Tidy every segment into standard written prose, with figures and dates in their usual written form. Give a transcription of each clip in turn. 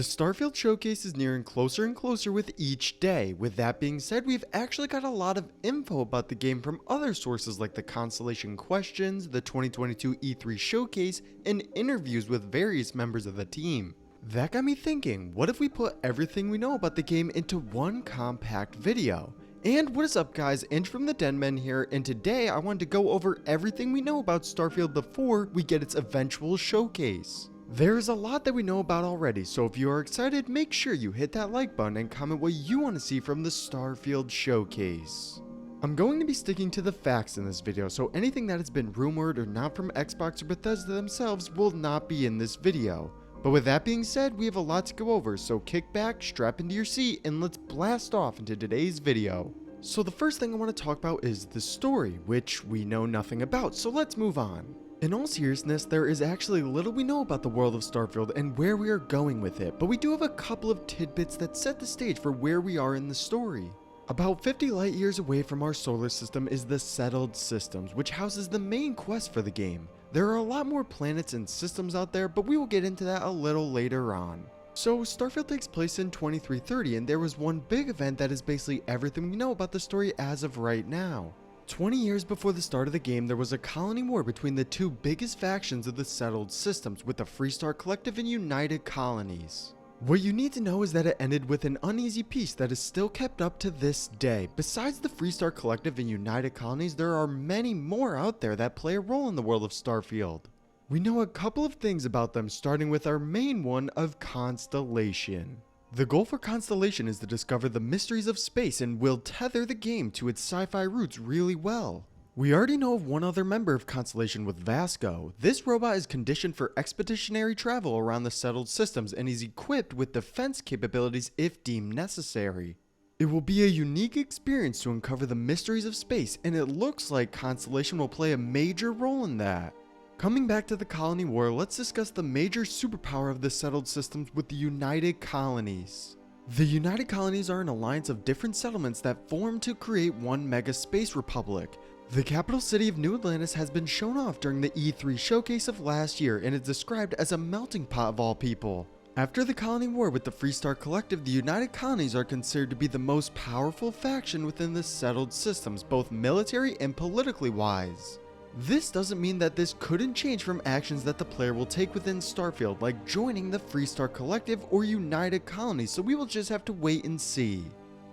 The Starfield showcase is nearing closer and closer with each day. With that being said, we've actually got a lot of info about the game from other sources like the Constellation Questions, the 2022 E3 showcase, and interviews with various members of the team. That got me thinking, what if we put everything we know about the game into one compact video? And what is up guys, Inch from the Denmen here, and today I wanted to go over everything we know about Starfield before we get its eventual showcase. There is a lot that we know about already, so if you are excited, make sure you hit that like button and comment what you want to see from the Starfield showcase. I'm going to be sticking to the facts in this video, so anything that has been rumored or not from Xbox or Bethesda themselves will not be in this video. But with that being said, we have a lot to go over, so kick back, strap into your seat, and let's blast off into today's video. So the first thing I want to talk about is the story, which we know nothing about, so let's move on. In all seriousness, there is actually little we know about the world of Starfield and where we are going with it, but we do have a couple of tidbits that set the stage for where we are in the story. About 50 light years away from our solar system is the Settled Systems, which houses the main quest for the game. There are a lot more planets and systems out there, but we will get into that a little later on. So Starfield takes place in 2330, and there was one big event that is basically everything we know about the story as of right now. 20 years before the start of the game, there was a colony war between the two biggest factions of the Settled Systems, with the Freestar Collective and United Colonies. What you need to know is that it ended with an uneasy peace that is still kept up to this day. Besides the Freestar Collective and United Colonies, there are many more out there that play a role in the world of Starfield. We know a couple of things about them, starting with our main one of Constellation. The goal for Constellation is to discover the mysteries of space and will tether the game to its sci-fi roots really well. We already know of one other member of Constellation with Vasco. This robot is conditioned for expeditionary travel around the Settled Systems and is equipped with defense capabilities if deemed necessary. It will be a unique experience to uncover the mysteries of space, and it looks like Constellation will play a major role in that. Coming back to the Colony War, let's discuss the major superpower of the Settled Systems with the United Colonies. The United Colonies are an alliance of different settlements that form to create one mega space republic. The capital city of New Atlantis has been shown off during the E3 showcase of last year and is described as a melting pot of all people. After the Colony War with the Freestar Collective, the United Colonies are considered to be the most powerful faction within the Settled Systems, both military and politically wise. This doesn't mean that this couldn't change from actions that the player will take within Starfield, like joining the Freestar Collective or United Colonies, so we will just have to wait and see.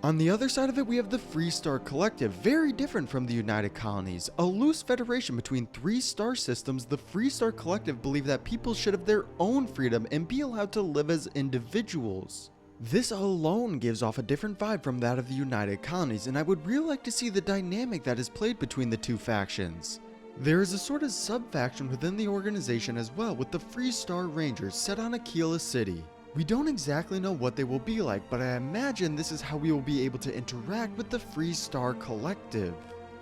On the other side of it, we have the Freestar Collective, very different from the United Colonies. A loose federation between three star systems, the Freestar Collective believe that people should have their own freedom and be allowed to live as individuals. This alone gives off a different vibe from that of the United Colonies, and I would really like to see the dynamic that is played between the two factions. There is a sort of sub-faction within the organization as well, with the Freestar Rangers set on Aquila City. We don't exactly know what they will be like, but I imagine this is how we will be able to interact with the Freestar Collective.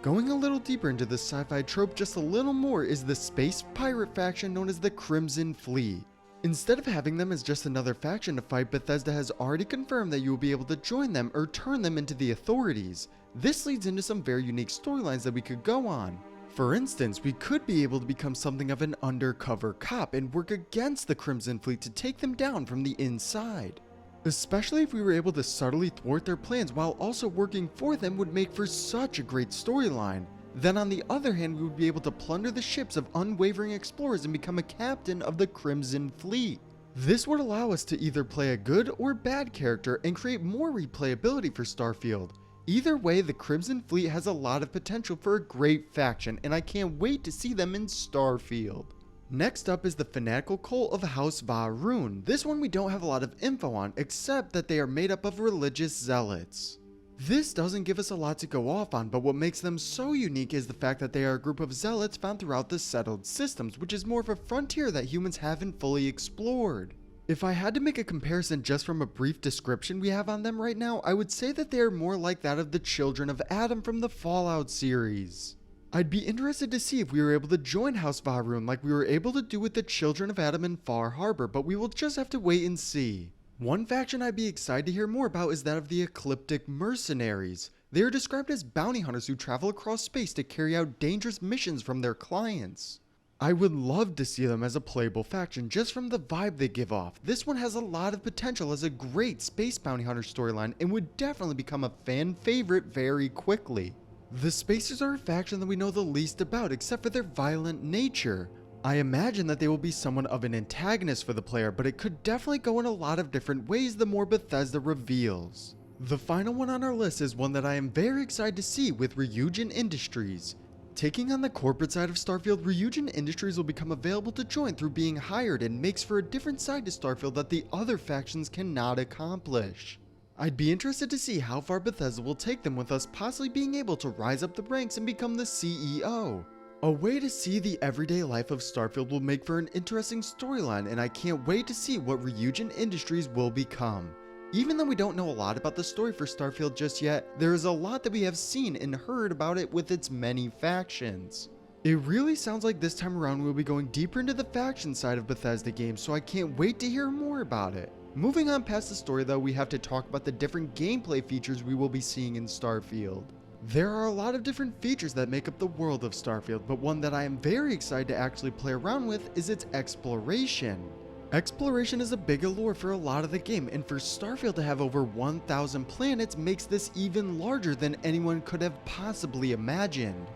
Going a little deeper into the sci-fi trope just a little more is the space pirate faction known as the Crimson Fleet. Instead of having them as just another faction to fight, Bethesda has already confirmed that you will be able to join them or turn them into the authorities. This leads into some very unique storylines that we could go on. For instance, we could be able to become something of an undercover cop and work against the Crimson Fleet to take them down from the inside. Especially if we were able to subtly thwart their plans while also working for them would make for such a great storyline. Then on the other hand, we would be able to plunder the ships of unwavering explorers and become a captain of the Crimson Fleet. This would allow us to either play a good or bad character and create more replayability for Starfield. Either way, the Crimson Fleet has a lot of potential for a great faction, and I can't wait to see them in Starfield. Next up is the fanatical cult of House Va'ruun. This one we don't have a lot of info on, except that they are made up of religious zealots. This doesn't give us a lot to go off on, but what makes them so unique is the fact that they are a group of zealots found throughout the Settled Systems, which is more of a frontier that humans haven't fully explored. If I had to make a comparison just from a brief description we have on them right now, I would say that they are more like that of the Children of Adam from the Fallout series. I'd be interested to see if we were able to join House Va'ruun like we were able to do with the Children of Adam in Far Harbor, but we will just have to wait and see. One faction I'd be excited to hear more about is that of the Ecliptic Mercenaries. They are described as bounty hunters who travel across space to carry out dangerous missions from their clients. I would love to see them as a playable faction just from the vibe they give off. This one has a lot of potential as a great space bounty hunter storyline and would definitely become a fan favorite very quickly. The Spacers are a faction that we know the least about except for their violent nature. I imagine that they will be somewhat of an antagonist for the player, but it could definitely go in a lot of different ways the more Bethesda reveals. The final one on our list is one that I am very excited to see with Ryujin Industries. Taking on the corporate side of Starfield, Ryujin Industries will become available to join through being hired and makes for a different side to Starfield that the other factions cannot accomplish. I'd be interested to see how far Bethesda will take them, with us possibly being able to rise up the ranks and become the CEO. A way to see the everyday life of Starfield will make for an interesting storyline, and I can't wait to see what Ryujin Industries will become. Even though we don't know a lot about the story for Starfield just yet, there is a lot that we have seen and heard about it with its many factions. It really sounds like this time around we'll be going deeper into the faction side of Bethesda games, so I can't wait to hear more about it. Moving on past the story though, we have to talk about the different gameplay features we will be seeing in Starfield. There are a lot of different features that make up the world of Starfield, but one that I am very excited to actually play around with is its exploration. Exploration is a big allure for a lot of the game, and for Starfield to have over 1,000 planets makes this even larger than anyone could have possibly imagined.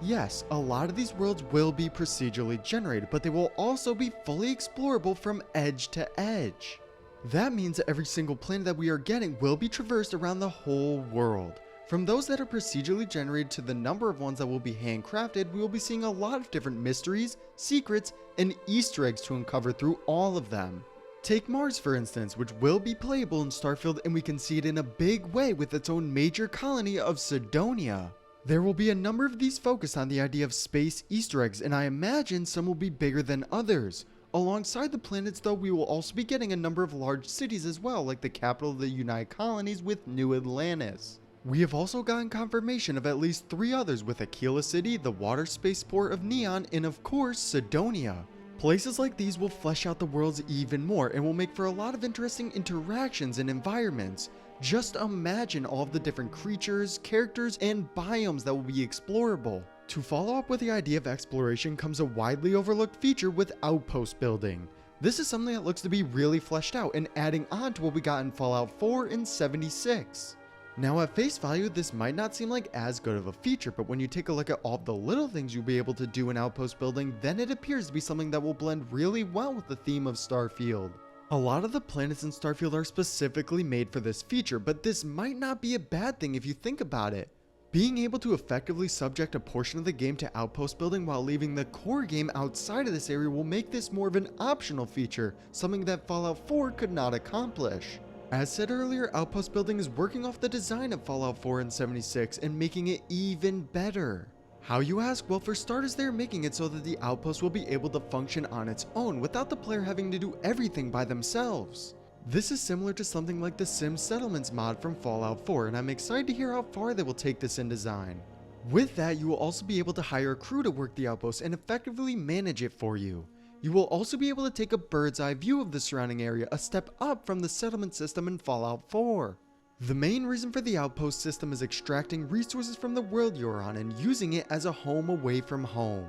Yes, a lot of these worlds will be procedurally generated, but they will also be fully explorable from edge to edge. That means that every single planet that we are getting will be traversed around the whole world. From those that are procedurally generated to the number of ones that will be handcrafted, we will be seeing a lot of different mysteries, secrets, and Easter eggs to uncover through all of them. Take Mars for instance, which will be playable in Starfield, and we can see it in a big way with its own major colony of Cydonia. There will be a number of these focused on the idea of space Easter eggs, and I imagine some will be bigger than others. Alongside the planets though, we will also be getting a number of large cities as well, like the capital of the United Colonies with New Atlantis. We have also gotten confirmation of at least 3 others, with Aquila City, the water spaceport of Neon, and of course Cydonia. Places like these will flesh out the worlds even more and will make for a lot of interesting interactions and environments. Just imagine all of the different creatures, characters, and biomes that will be explorable. To follow up with the idea of exploration comes a widely overlooked feature with outpost building. This is something that looks to be really fleshed out and adding on to what we got in Fallout 4 and 76. Now at face value, this might not seem like as good of a feature, but when you take a look at all the little things you'll be able to do in outpost building, then it appears to be something that will blend really well with the theme of Starfield. A lot of the planets in Starfield are specifically made for this feature, but this might not be a bad thing if you think about it. Being able to effectively subject a portion of the game to outpost building while leaving the core game outside of this area will make this more of an optional feature, something that Fallout 4 could not accomplish. As said earlier, outpost building is working off the design of Fallout 4 and 76 and making it even better. How, you ask? Well, for starters, they're making it so that the outpost will be able to function on its own without the player having to do everything by themselves. This is similar to something like the Sim Settlements mod from Fallout 4, and I'm excited to hear how far they will take this in design. With that, you will also be able to hire a crew to work the outpost and effectively manage it for you. You will also be able to take a bird's eye view of the surrounding area, a step up from the settlement system in Fallout 4. The main reason for the outpost system is extracting resources from the world you're on and using it as a home away from home.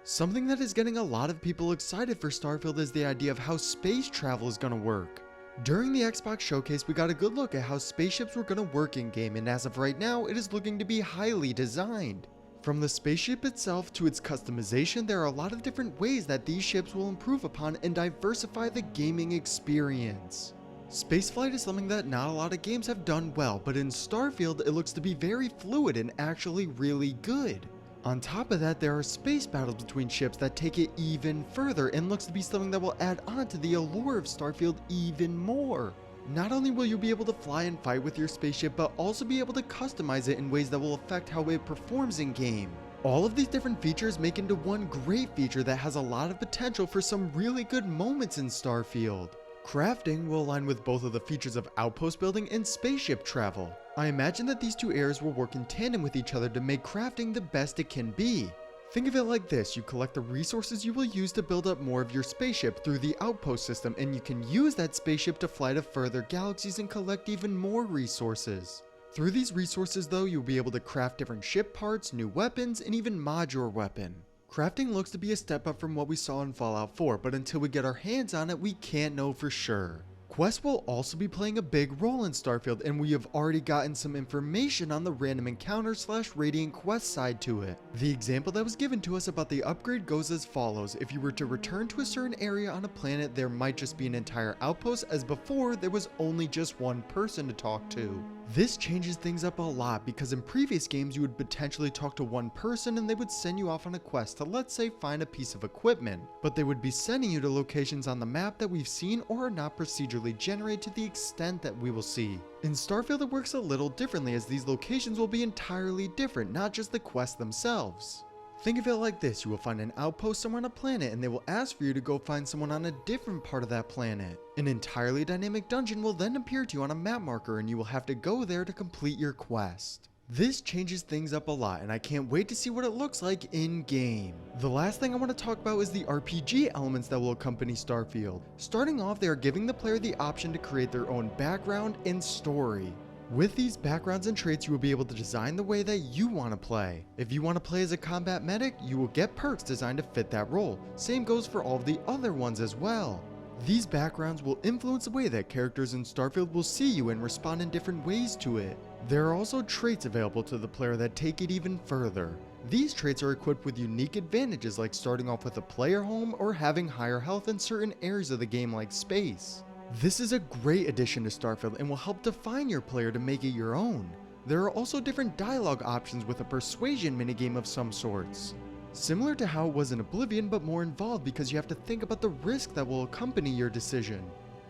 Something that is getting a lot of people excited for Starfield is the idea of how space travel is going to work. During the Xbox showcase, we got a good look at how spaceships were going to work in game, and as of right now, it is looking to be highly designed. From the spaceship itself to its customization, there are a lot of different ways that these ships will improve upon and diversify the gaming experience. Spaceflight is something that not a lot of games have done well, but in Starfield it looks to be very fluid and actually really good. On top of that, there are space battles between ships that take it even further and looks to be something that will add on to the allure of Starfield even more. Not only will you be able to fly and fight with your spaceship, but also be able to customize it in ways that will affect how it performs in game. All of these different features make into one great feature that has a lot of potential for some really good moments in Starfield. Crafting will align with both of the features of outpost building and spaceship travel. I imagine that these two areas will work in tandem with each other to make crafting the best it can be. Think of it like this: you collect the resources you will use to build up more of your spaceship through the outpost system, and you can use that spaceship to fly to further galaxies and collect even more resources. Through these resources though, you'll be able to craft different ship parts, new weapons, and even mod your weapon. Crafting looks to be a step up from what we saw in Fallout 4, but until we get our hands on it, we can't know for sure. Quests will also be playing a big role in Starfield, and we have already gotten some information on the random encounter / radiant quest side to it. The example that was given to us about the upgrade goes as follows: if you were to return to a certain area on a planet, there might just be an entire outpost, as before there was only just one person to talk to. This changes things up a lot, because in previous games you would potentially talk to one person and they would send you off on a quest to, let's say, find a piece of equipment, but they would be sending you to locations on the map that we've seen or are not procedurally generated to the extent that we will see. In Starfield it works a little differently, as these locations will be entirely different, not just the quests themselves. Think of it like this: you will find an outpost somewhere on a planet and they will ask for you to go find someone on a different part of that planet. An entirely dynamic dungeon will then appear to you on a map marker and you will have to go there to complete your quest. This changes things up a lot, and I can't wait to see what it looks like in game. The last thing I want to talk about is the RPG elements that will accompany Starfield. Starting off, they are giving the player the option to create their own background and story. With these backgrounds and traits, you will be able to design the way that you want to play. If you want to play as a combat medic, you will get perks designed to fit that role. Same goes for all of the other ones as well. These backgrounds will influence the way that characters in Starfield will see you and respond in different ways to it. There are also traits available to the player that take it even further. These traits are equipped with unique advantages, like starting off with a player home or having higher health in certain areas of the game like space. This is a great addition to Starfield and will help define your player to make it your own. There are also different dialogue options with a persuasion minigame of some sorts. Similar to how it was in Oblivion, but more involved because you have to think about the risk that will accompany your decision.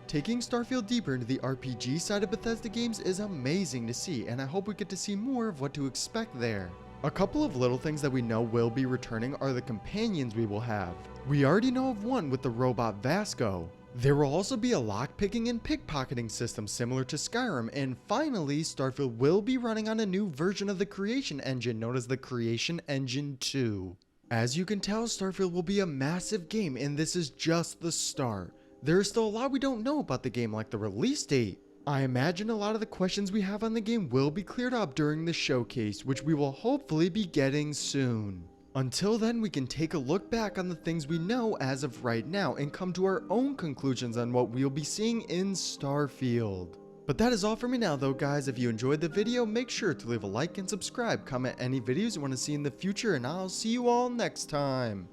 Taking Starfield deeper into the RPG side of Bethesda games is amazing to see, and I hope we get to see more of what to expect there. A couple of little things that we know will be returning are the companions we will have. We already know of one with the robot Vasco. There will also be a lockpicking and pickpocketing system similar to Skyrim, and finally, Starfield will be running on a new version of the creation engine known as the Creation Engine 2. As you can tell, Starfield will be a massive game, and this is just the start. There is still a lot we don't know about the game, like the release date. I imagine a lot of the questions we have on the game will be cleared up during the showcase, which we will hopefully be getting soon. Until then, we can take a look back on the things we know as of right now and come to our own conclusions on what we'll be seeing in Starfield. But that is all for me now though, guys. If you enjoyed the video, make sure to leave a like and subscribe, comment any videos you want to see in the future, and I'll see you all next time.